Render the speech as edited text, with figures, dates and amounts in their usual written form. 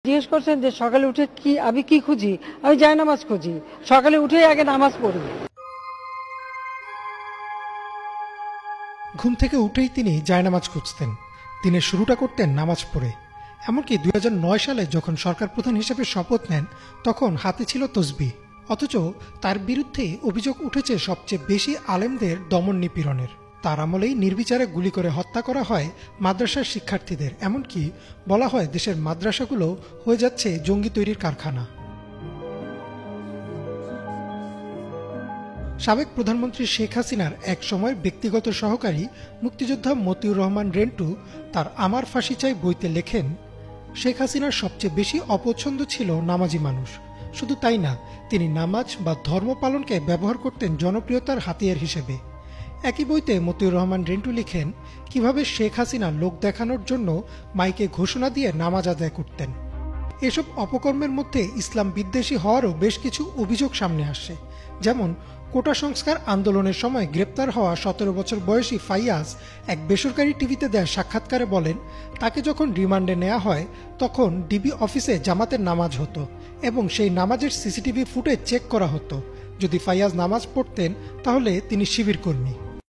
জিজ্ঞেস করছেন যে সকালে উঠে কি আমি কি খুঁজি, আমি জায়নামাজ খুঁজি, সকালে উঠে আগে নামাজ পড়ি। ঘুম থেকে উঠেই তিনি জায়নামাজ খুঁজতেন, দিনের শুরুটা করতেন নামাজ পড়ে। এমনকি 2009 সালে যখন সরকার প্রধান হিসেবে শপথ নেন তখন হাতে ছিল তসবিহ। অথচ তার বিরুদ্ধে অভিযোগ উঠেছে সবচেয়ে বেশি আলেমদের দমন নিপীড়নের। তার আমলেই নির্বিচারে গুলি করে হত্যা করা হয় মাদ্রাসার শিক্ষার্থীদের, এমনকি বলা হয় দেশের মাদ্রাসাগুলো হয়ে যাচ্ছে জঙ্গি তৈরির কারখানা। সাবেক প্রধানমন্ত্রী শেখ হাসিনার এক সময়ের ব্যক্তিগত সহকারী মুক্তিযোদ্ধা মতিউর রহমান রেন্টু তার আমার ফাঁসি চাই বইতে লেখেন, শেখ হাসিনার সবচেয়ে বেশি অপছন্দ ছিল নামাজি মানুষ। শুধু তাই না, তিনি নামাজ বা ধর্ম পালনকে ব্যবহার করতেন জনপ্রিয়তার হাতিয়ার হিসেবে। একই বইতে মতিউর রহমান রেন্টু লিখেন কিভাবে শেখ হাসিনা লোক দেখানোর জন্য মাইকে ঘোষণা দিয়ে নামাজ আদায় করতেন। এসব অপকর্মের মধ্যে ইসলাম বিদ্বেষী হওয়ারও বেশ কিছু অভিযোগ সামনে আসে। যেমন কোটা সংস্কার আন্দোলনের সময় গ্রেপ্তার হওয়া 17 বছর বয়সী ফাইয়াজ এক বেসরকারি টিভিতে দেয়া সাক্ষাৎকারে বলেন, তাকে যখন রিমান্ডে নেওয়া হয় তখন ডিবি অফিসে জামাতের নামাজ হতো এবং সেই নামাজের সিসিটিভি ফুটেজ চেক করা হতো। যদি ফাইয়াজ নামাজ পড়তেন তাহলে তিনি শিবির কর্মী।